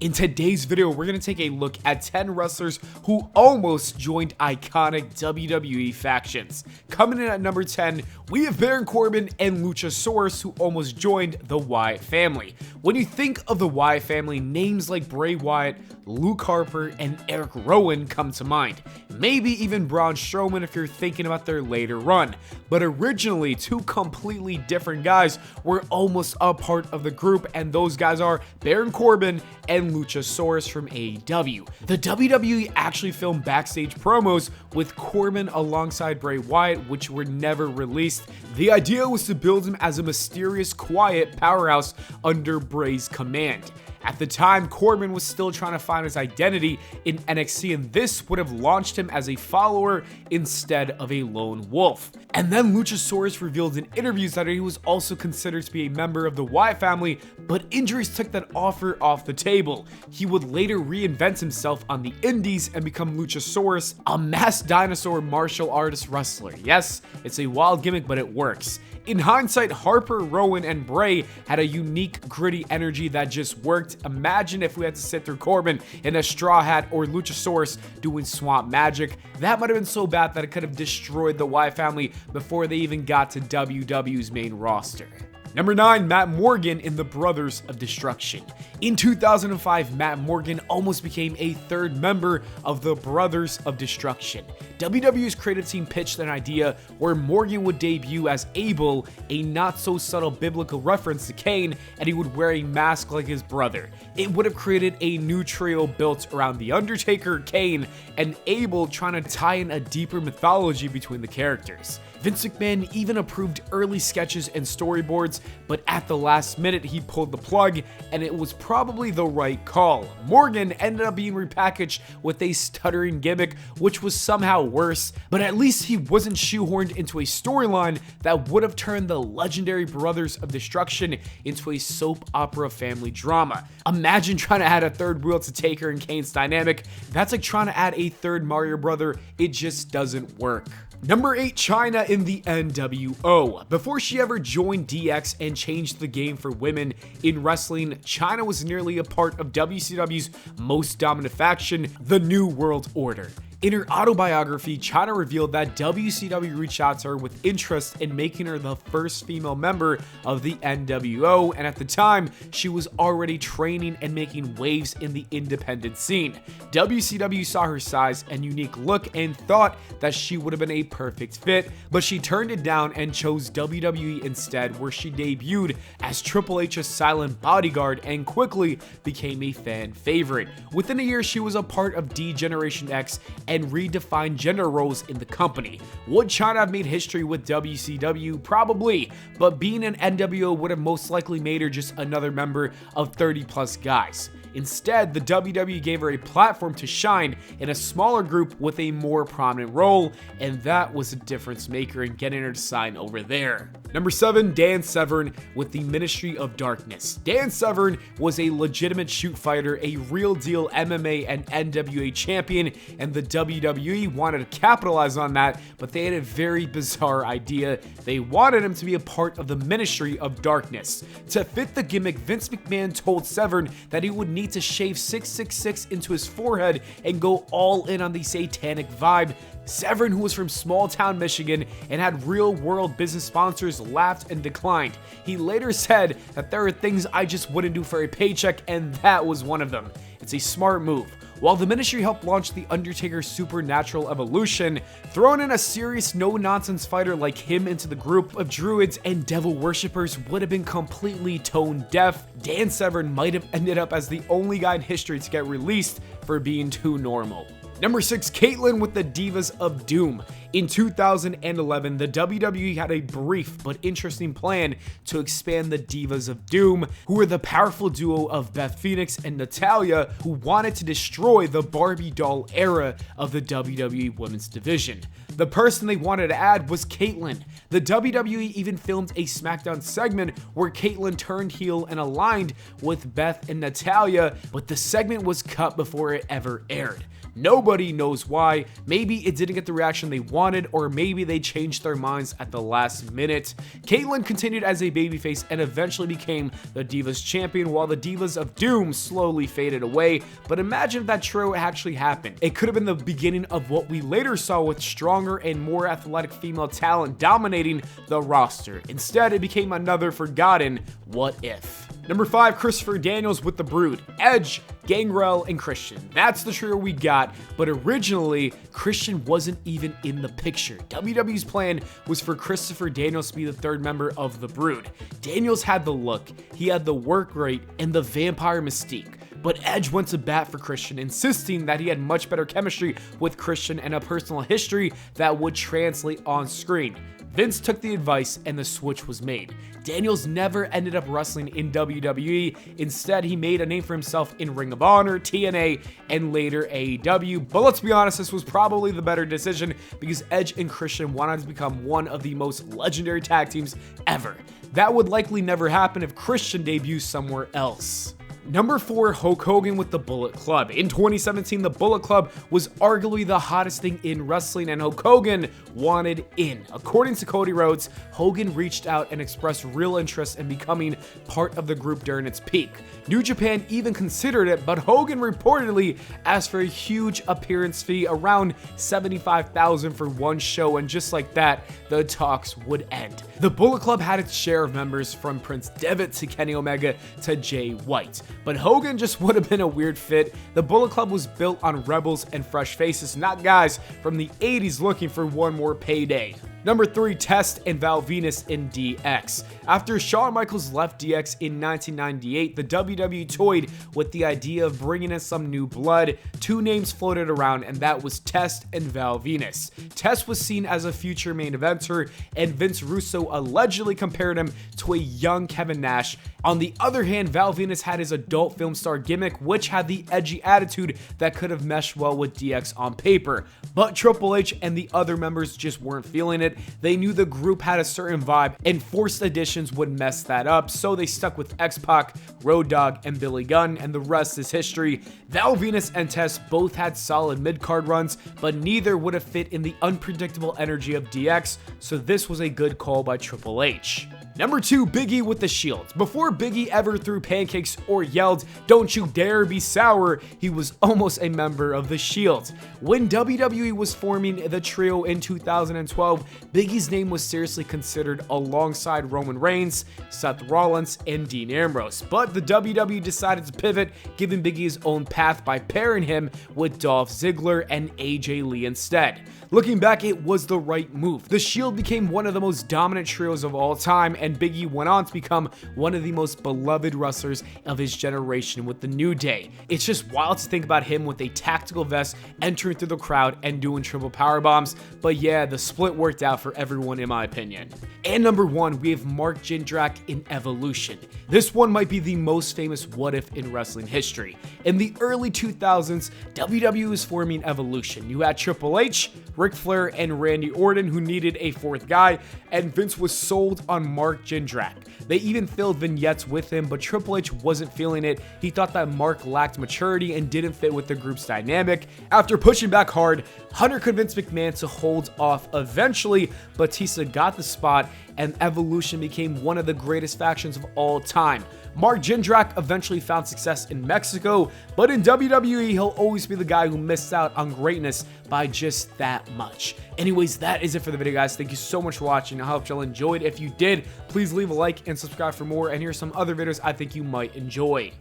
In today's video, we're going to take a look at 10 wrestlers who almost joined iconic WWE factions. Coming in at number 10, we have Baron Corbin and Luchasaurus, who almost joined the Wyatt family. When you think of the Wyatt family, names like Bray Wyatt, Luke Harper, and Eric Rowan come to mind. Maybe even Braun Strowman if you're thinking about their later run. But originally, two completely different guys were almost a part of the group, and those guys are Baron Corbin and Luchasaurus from AEW. The WWE actually filmed backstage promos with Corbin alongside Bray Wyatt, which were never released. The idea was to build him as a mysterious, quiet powerhouse under Bray's command. At the time, Corbin was still trying to find his identity in NXT, and this would have launched him as a follower instead of a lone wolf. And then Luchasaurus revealed in interviews that he was also considered to be a member of the Wyatt family, but injuries took that offer off the table. He would later reinvent himself on the indies and become Luchasaurus, a masked dinosaur martial artist wrestler. Yes, it's a wild gimmick, but it works. In hindsight, Harper, Rowan, and Bray had a unique, gritty energy that just worked. Imagine if we had to sit through Corbin in a straw hat or Luchasaurus doing swamp magic. That might have been so bad that it could have destroyed the Wyatt family before they even got to WWE's main roster. Number 9, Matt Morgan in the Brothers of Destruction. In 2005, Matt Morgan almost became a third member of the Brothers of Destruction. WWE's creative team pitched an idea where Morgan would debut as Abel, a not-so-subtle biblical reference to Cain, and he would wear a mask like his brother. It would have created a new trio built around The Undertaker, Cain, and Abel, trying to tie in a deeper mythology between the characters. Vince McMahon even approved early sketches and storyboards, but at the last minute he pulled the plug, and it was probably the right call. Morgan ended up being repackaged with a stuttering gimmick, which was somehow worse, but at least he wasn't shoehorned into a storyline that would have turned the legendary Brothers of Destruction into a soap opera family drama. Imagine trying to add a third wheel to Taker and Kane's dynamic. That's like trying to add a third Mario brother. It just doesn't work. Number 8, Chyna in the NWO. Before she ever joined DX and changed the game for women in wrestling, Chyna was nearly a part of WCW's most dominant faction, the New World Order. In her autobiography, Chyna revealed that WCW reached out to her with interest in making her the first female member of the NWO, and at the time, she was already training and making waves in the independent scene. WCW saw her size and unique look and thought that she would have been a perfect fit, but she turned it down and chose WWE instead, where she debuted as Triple H's silent bodyguard and quickly became a fan favorite. Within a year, she was a part of D-Generation X and redefined gender roles in the company. Would Chyna have made history with WCW? Probably, but being an NWO would have most likely made her just another member of 30 plus guys. Instead, the WWE gave her a platform to shine in a smaller group with a more prominent role, and that was a difference maker in getting her to sign over there. Number 7, Dan Severn with the Ministry of Darkness. Dan Severn was a legitimate shoot fighter, a real deal MMA and NWA champion, and the WWE wanted to capitalize on that, but they had a very bizarre idea. They wanted him to be a part of the Ministry of Darkness. To fit the gimmick, Vince McMahon told Severn that he would need to shave 666 into his forehead and go all in on the satanic vibe. Severn, who was from small town Michigan and had real world business sponsors, laughed and declined. He later said that there are things I just wouldn't do for a paycheck, and that was one of them. It's a smart move. While the Ministry helped launch The Undertaker's supernatural evolution, throwing in a serious no-nonsense fighter like him into the group of druids and devil worshippers would have been completely tone deaf. Dan Severn might have ended up as the only guy in history to get released for being too normal. Number 6, Kaitlyn with the Divas of Doom. In 2011, the WWE had a brief but interesting plan to expand the Divas of Doom, who were the powerful duo of Beth Phoenix and Natalya, who wanted to destroy the Barbie doll era of the WWE Women's Division. The person they wanted to add was Kaitlyn. The WWE even filmed a SmackDown segment where Kaitlyn turned heel and aligned with Beth and Natalya, but the segment was cut before it ever aired. Nobody knows why. Maybe it didn't get the reaction they wanted, or maybe they changed their minds at the last minute. Kaitlyn continued as a babyface and eventually became the Divas champion, while the Divas of Doom slowly faded away. But imagine if that trio actually happened. It could have been the beginning of what we later saw with stronger and more athletic female talent dominating the roster. Instead, it became another forgotten what if. Number 5, Christopher Daniels with the Brood, Edge, Gangrel, and Christian. That's the trio we got, but originally, Christian wasn't even in the picture. WWE's plan was for Christopher Daniels to be the third member of the Brood. Daniels had the look, he had the work rate, and the vampire mystique. But Edge went to bat for Christian, insisting that he had much better chemistry with Christian and a personal history that would translate on screen. Vince took the advice and the switch was made. Daniels never ended up wrestling in WWE. Instead, he made a name for himself in Ring of Honor, TNA, and later AEW. But let's be honest, this was probably the better decision because Edge and Christian wanted to become one of the most legendary tag teams ever. That would likely never happen if Christian debuts somewhere else. Number 4, Hulk Hogan with the Bullet Club. In 2017, the Bullet Club was arguably the hottest thing in wrestling, and Hulk Hogan wanted in. According to Cody Rhodes, Hogan reached out and expressed real interest in becoming part of the group during its peak. New Japan even considered it, but Hogan reportedly asked for a huge appearance fee, around $75,000 for one show, and just like that, the talks would end. The Bullet Club had its share of members, from Prince Devitt to Kenny Omega to Jay White. But Hogan just would have been a weird fit. The Bullet Club was built on rebels and fresh faces, not guys from the 80s looking for one more payday. Number 3, Test and Valenus in DX. After Shawn Michaels left DX in 1998, the WWE toyed with the idea of bringing in some new blood. 2 names floated around, and that was Test and Valenus. Test was seen as a future main eventer, and Vince Russo allegedly compared him to a young Kevin Nash. On the other hand, Valenus had his adult film star gimmick, which had the edgy attitude that could have meshed well with DX on paper. But Triple H and the other members just weren't feeling it. They knew the group had a certain vibe, and forced additions would mess that up, so they stuck with X-Pac, Road Dogg, and Billy Gunn, and the rest is history. Valenus and Test both had solid mid-card runs, but neither would have fit in the unpredictable energy of DX, so this was a good call by Triple H. Number 2, Big E with the Shield. Before Big E ever threw pancakes or yelled, "Don't you dare be sour," he was almost a member of the Shield. When WWE was forming the trio in 2012, Big E's name was seriously considered alongside Roman Reigns, Seth Rollins, and Dean Ambrose. But the WWE decided to pivot, giving Big E his own path by pairing him with Dolph Ziggler and AJ Lee instead. Looking back, it was the right move. The Shield became one of the most dominant trios of all time, and Big E went on to become one of the most beloved wrestlers of his generation with the New Day. It's just wild to think about him with a tactical vest entering through the crowd and doing triple power bombs, but yeah, the split worked out for everyone in my opinion. And number 1, we have Mark Jindrak in Evolution. This one might be the most famous what if in wrestling history. In the early 2000s, WWE was forming Evolution. You had Triple H, Ric Flair, and Randy Orton, who needed a 4th guy, and Vince was sold on Mark Jindrak. They even filled vignettes with him, but Triple H wasn't feeling it. He thought that Mark lacked maturity and didn't fit with the group's dynamic. After pushing back hard, Hunter convinced McMahon to hold off. Eventually, Batista got the spot, and Evolution became one of the greatest factions of all time. Mark Jindrak eventually found success in Mexico, but in WWE, he'll always be the guy who missed out on greatness by just that much. Anyways, that is it for the video, guys. Thank you so much for watching. I hope y'all enjoyed. If you did, please leave a like and subscribe for more, and here's some other videos I think you might enjoy.